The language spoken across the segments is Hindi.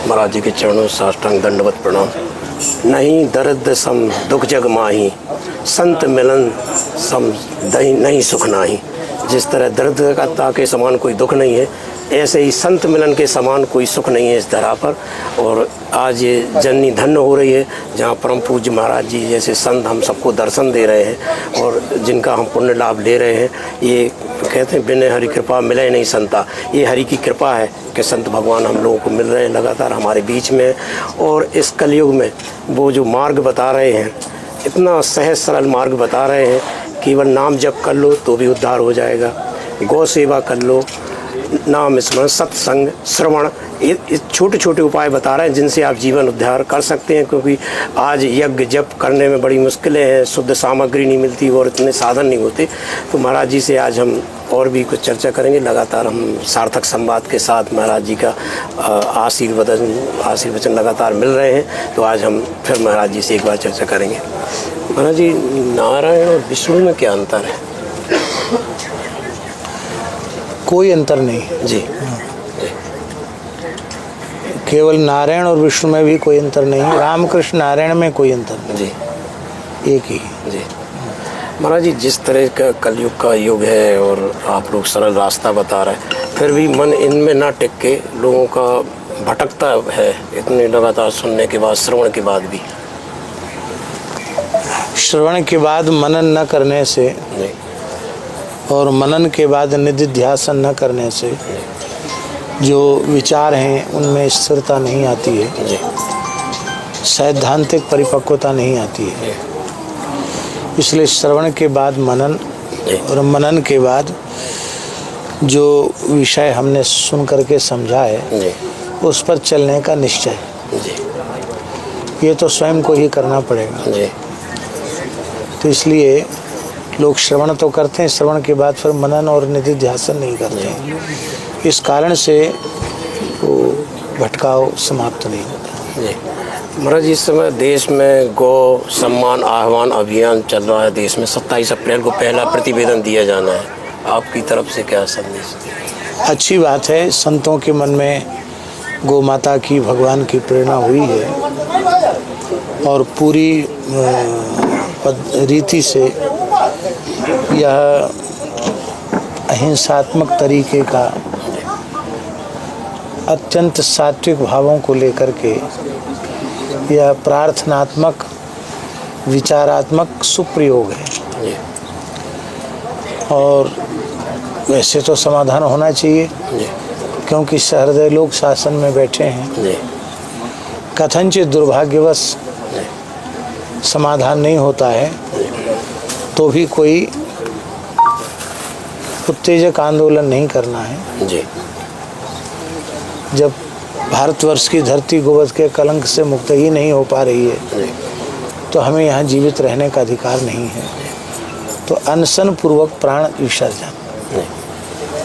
महाराज जी के चरणों साष्टांग दंडवत प्रणाम। नहीं दर्द सम दुख जग माही, संत मिलन सम नहीं सुख नाही। जिस तरह दर्द का के समान कोई दुख नहीं है, ऐसे ही संत मिलन के समान कोई सुख नहीं है इस धरा पर। और आज ये जननी धन्य हो रही है जहाँ परम पूज्य महाराज जी जैसे संत हम सबको दर्शन दे रहे हैं और जिनका हम पुण्य लाभ ले रहे हैं। ये कहते हैं बिना हरि कृपा मिले नहीं संता। ये हरि की कृपा है कि संत भगवान हम लोगों को मिल रहे हैं, लगातार हमारे बीच में। और इस कलयुग में वो जो मार्ग बता रहे हैं, इतना सहज सरल मार्ग बता रहे हैं। केवल नाम जप कर लो तो भी उद्धार हो जाएगा, गौ सेवा कर लो, नाम स्मरण सत्संग श्रवण, ये छोटे छोटे उपाय बता रहे हैं जिनसे आप जीवन उद्धार कर सकते हैं। क्योंकि आज यज्ञ जप करने में बड़ी मुश्किलें हैं, शुद्ध सामग्री नहीं मिलती और इतने साधन नहीं होते। तो महाराज जी से आज हम और भी कुछ चर्चा करेंगे। लगातार हम सार्थक संवाद के साथ महाराज जी का आशीर्वचन लगातार मिल रहे हैं। तो आज हम फिर महाराज जी से एक बार चर्चा करेंगे। महाराज जी, नारायण और विष्णु में क्या अंतर है? कोई अंतर नहीं जी। केवल नारायण और विष्णु में भी कोई अंतर नहीं, रामकृष्ण नारायण में कोई अंतर नहीं जी, एक ही जी। महाराज जी, जिस तरह का कलयुग का युग है और आप लोग सरल रास्ता बता रहे हैं, फिर भी मन इनमें ना टिक के लोगों का भटकता है इतने लगातार सुनने के बाद, श्रवण के बाद भी। श्रवण के बाद मनन न करने से और मनन के बाद निधिध्यासन न करने से जो विचार हैं उनमें स्थिरता नहीं आती है, सैद्धांतिक परिपक्वता नहीं आती है। इसलिए श्रवण के बाद मनन और मनन के बाद जो विषय हमने सुन करके समझा है उस पर चलने का निश्चय, ये तो स्वयं को ही करना पड़ेगा। तो इसलिए लोग श्रवण तो करते हैं, श्रवण के बाद फिर मनन और निधिध्यासन नहीं करते हैं। इस कारण से वो भटकाव समाप्त नहीं होता। महाराज, इस समय देश में गौ सम्मान आह्वान अभियान चल रहा है। देश में 27 अप्रैल को पहला प्रतिवेदन दिया जाना है। आपकी तरफ से क्या संदेश? अच्छी बात है, संतों के मन में गौ माता की, भगवान की प्रेरणा हुई है और पूरी रीति से यह अहिंसात्मक तरीके का अत्यंत सात्विक भावों को लेकर के यह प्रार्थनात्मक विचारात्मक सुप्रयोग है। और वैसे तो समाधान होना चाहिए क्योंकि सहृदय लोग शासन में बैठे हैं। कथनचित दुर्भाग्यवश समाधान नहीं होता है तो भी कोई उत्तेजक आंदोलन नहीं करना है। जब भारतवर्ष की धरती गोवध के कलंक से मुक्त ही नहीं हो पा रही है तो हमें यहाँ जीवित रहने का अधिकार नहीं है। तो अनशन पूर्वक प्राण विसर्जन,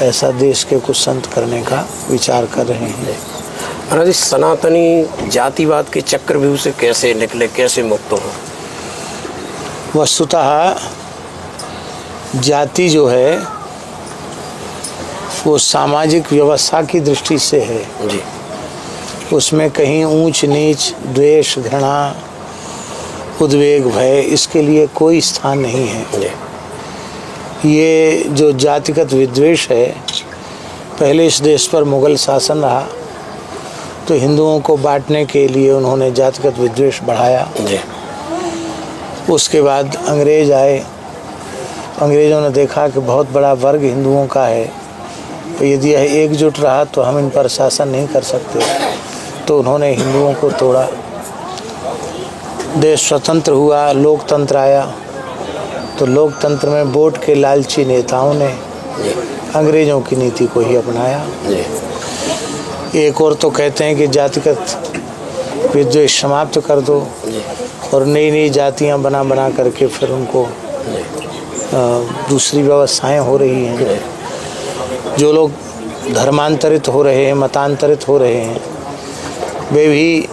ऐसा देश के कुछ संत करने का विचार कर रहे हैं। महाराज, सनातनी जातिवाद के चक्रव्यूह से कैसे निकले, कैसे मुक्त हो? वस्तुतः जाति जो है वो सामाजिक व्यवस्था की दृष्टि से है जी। उसमें कहीं ऊंच नीच, द्वेष, घृणा, उद्वेग, भय, इसके लिए कोई स्थान नहीं है जी। ये जो जातिगत विद्वेष है, पहले इस देश पर मुगल शासन रहा तो हिंदुओं को बांटने के लिए उन्होंने जातिगत विद्वेष बढ़ाया जी। उसके बाद अंग्रेज आए, अंग्रेज़ों ने देखा कि बहुत बड़ा वर्ग हिंदुओं का है, तो यदि यह एकजुट रहा तो हम इन पर शासन नहीं कर सकते, तो उन्होंने हिंदुओं को तोड़ा। देश स्वतंत्र हुआ, लोकतंत्र आया, तो लोकतंत्र में वोट के लालची नेताओं ने अंग्रेज़ों की नीति को ही अपनाया। एक और तो कहते हैं कि जातिगत विद्वेष समाप्त कर दो और नई नई जातियां बना बना करके फिर उनको दूसरी व्यवस्थाएं हो रही हैं। जो लोग धर्मांतरित हो रहे हैं, मतांतरित हो रहे हैं, वे भी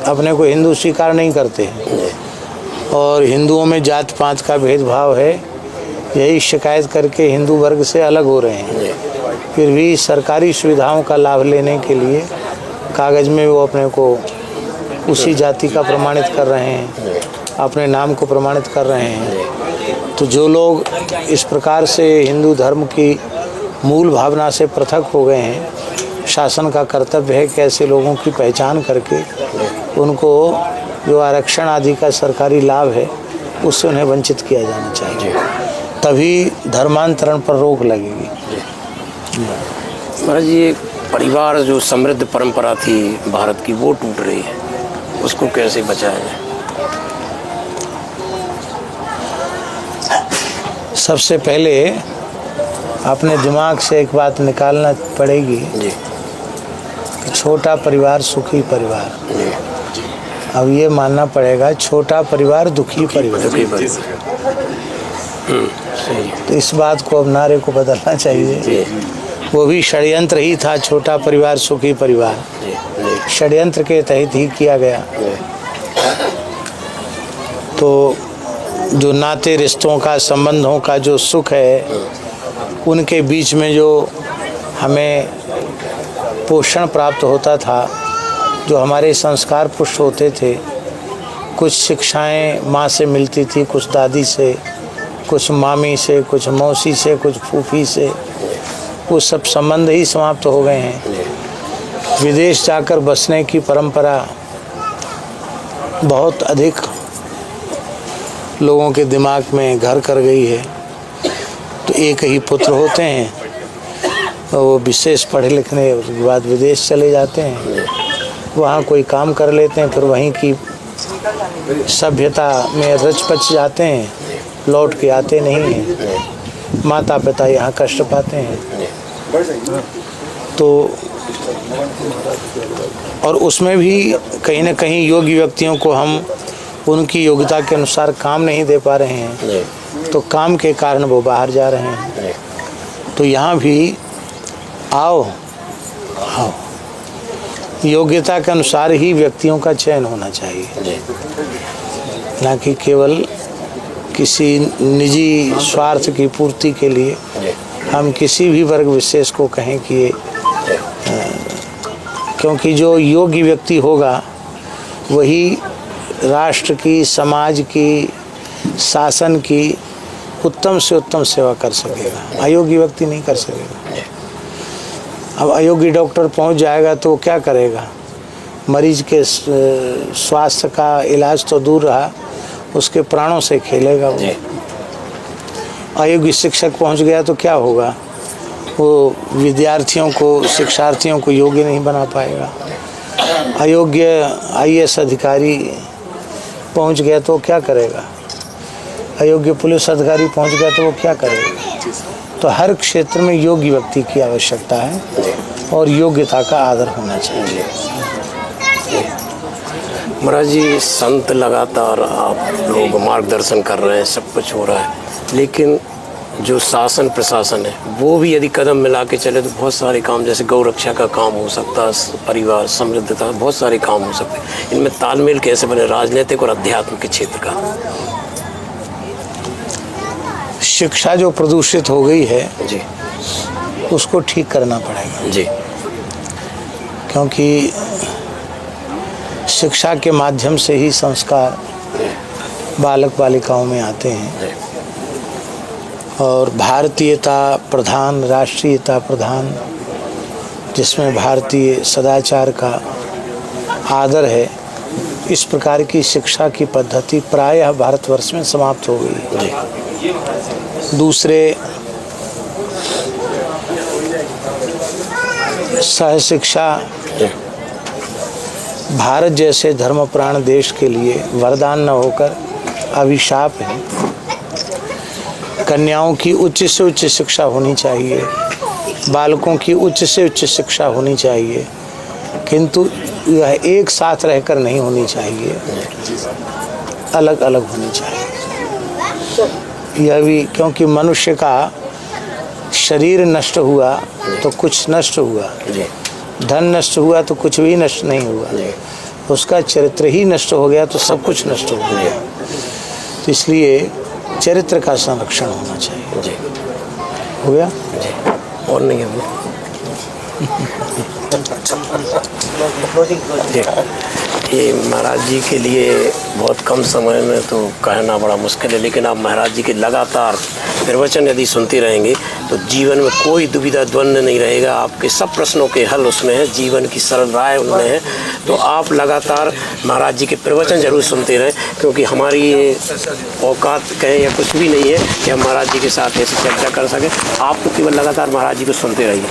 अपने को हिंदू स्वीकार नहीं करते हैं और हिंदुओं में जात पात का भेदभाव है, यही शिकायत करके हिंदू वर्ग से अलग हो रहे हैं। फिर भी सरकारी सुविधाओं का लाभ लेने के लिए कागज़ में वो अपने को उसी जाति का प्रमाणित कर रहे हैं, अपने नाम को प्रमाणित कर रहे हैं। तो जो लोग इस प्रकार से हिंदू धर्म की मूल भावना से पृथक हो गए हैं, शासन का कर्तव्य है कि ऐसे लोगों की पहचान करके उनको जो आरक्षण आदि का सरकारी लाभ है उससे उन्हें वंचित किया जाना चाहिए, तभी धर्मांतरण पर रोक लगेगी। महाराज ये परिवार जो समृद्ध परंपरा थी भारत की वो टूट रही है, उसको कैसे बचाया जाए? सबसे पहले अपने दिमाग से एक बात निकालना पड़ेगी जी। कि छोटा परिवार सुखी परिवार। जी। अब ये मानना पड़ेगा छोटा परिवार दुखी परिवार। तो इस बात को अब नारे को बदलना चाहिए। वो भी षड्यंत्र ही था, छोटा परिवार सुखी परिवार षड्यंत्र के तहत ही किया गया। तो जो नाते रिश्तों का संबंधों का जो सुख है उनके बीच में जो हमें पोषण प्राप्त होता था, जो हमारे संस्कार पुष्ट होते थे, कुछ शिक्षाएं माँ से मिलती थी, कुछ दादी से, कुछ मामी से, कुछ मौसी से, कुछ फूफी से, वो सब संबंध ही समाप्त हो गए हैं। विदेश जाकर बसने की परंपरा बहुत अधिक लोगों के दिमाग में घर कर गई है। तो एक ही पुत्र होते हैं, वो विशेष पढ़े लिखने के बाद विदेश चले जाते हैं, वहाँ कोई काम कर लेते हैं, फिर वहीं की सभ्यता में रच पच जाते हैं, लौट के आते नहीं हैं। माता पिता यहाँ कष्ट पाते हैं। तो और उसमें भी कहीं ना कहीं योग्य व्यक्तियों को हम उनकी योग्यता के अनुसार काम नहीं दे पा रहे हैं, तो काम के कारण वो बाहर जा रहे हैं। तो यहाँ भी आओ योग्यता के अनुसार ही व्यक्तियों का चयन होना चाहिए, ना कि केवल किसी निजी स्वार्थ की पूर्ति के लिए हम किसी भी वर्ग विशेष को कहें कि क्योंकि जो योग्य व्यक्ति होगा वही राष्ट्र की, समाज की, शासन की उत्तम से उत्तम सेवा कर सकेगा, अयोग्य व्यक्ति नहीं कर सकेगा। अब अयोग्य डॉक्टर पहुंच जाएगा तो वो क्या करेगा? मरीज के स्वास्थ्य का इलाज तो दूर रहा, उसके प्राणों से खेलेगा वो। अयोग्य शिक्षक पहुंच गया तो क्या होगा? वो विद्यार्थियों को, शिक्षार्थियों को योग्य नहीं बना पाएगा। अयोग्य IAS अधिकारी पहुंच गया तो क्या करेगा? अयोग्य पुलिस अधिकारी पहुंच गया तो वो क्या करेगा? तो हर क्षेत्र में योग्य व्यक्ति की आवश्यकता है और योग्यता का आदर होना चाहिए। महाराज जी संत लगातार आप लोग मार्गदर्शन कर रहे हैं, सब कुछ हो रहा है, लेकिन जो शासन प्रशासन है वो भी यदि कदम मिला के चले तो बहुत सारे काम, जैसे गौ रक्षा का काम हो सकता है, परिवार समृद्धता, बहुत सारे काम हो सकते हैं। इनमें तालमेल कैसे बने राजनीतिक और अध्यात्म के क्षेत्र का? शिक्षा जो प्रदूषित हो गई है जी, उसको ठीक करना पड़ेगा जी, क्योंकि शिक्षा के माध्यम से ही संस्कार बालक बालिकाओं में आते हैं और भारतीयता प्रधान, राष्ट्रीयता प्रधान, जिसमें भारतीय सदाचार का आदर है, इस प्रकार की शिक्षा की पद्धति प्रायः भारतवर्ष में समाप्त हो गई है। दूसरे सहशिक्षा भारत जैसे धर्मप्राण देश के लिए वरदान न होकर अभिशाप है। कन्याओं की उच्च से उच्च शिक्षा होनी चाहिए, बालकों की उच्च से उच्च शिक्षा होनी चाहिए, किंतु यह एक साथ रहकर नहीं होनी चाहिए, अलग अलग होनी चाहिए। यह भी क्योंकि मनुष्य का शरीर नष्ट हुआ तो कुछ नष्ट हुआ, धन नष्ट हुआ तो कुछ भी नष्ट नहीं हुआ, उसका चरित्र ही नष्ट हो गया तो सब कुछ नष्ट हो गया। तो इसलिए चरित्र का संरक्षण होना चाहिए। जी हो गया जी, और नहीं है वो। ये महाराज जी के लिए बहुत कम समय में तो कहना बड़ा मुश्किल है, लेकिन आप महाराज जी के लगातार प्रवचन यदि सुनते रहेंगे तो जीवन में कोई दुविधा द्वंद्व नहीं रहेगा। आपके सब प्रश्नों के हल उसमें है, जीवन की सरल राय उनमें है। तो आप लगातार महाराज जी के प्रवचन जरूर सुनते रहें, क्योंकि हमारी ये औकात कहें या कुछ भी नहीं है कि हम महाराज जी के साथ ऐसी चर्चा कर सकें। आप तो केवल लगातार महाराज जी को सुनते रहिए।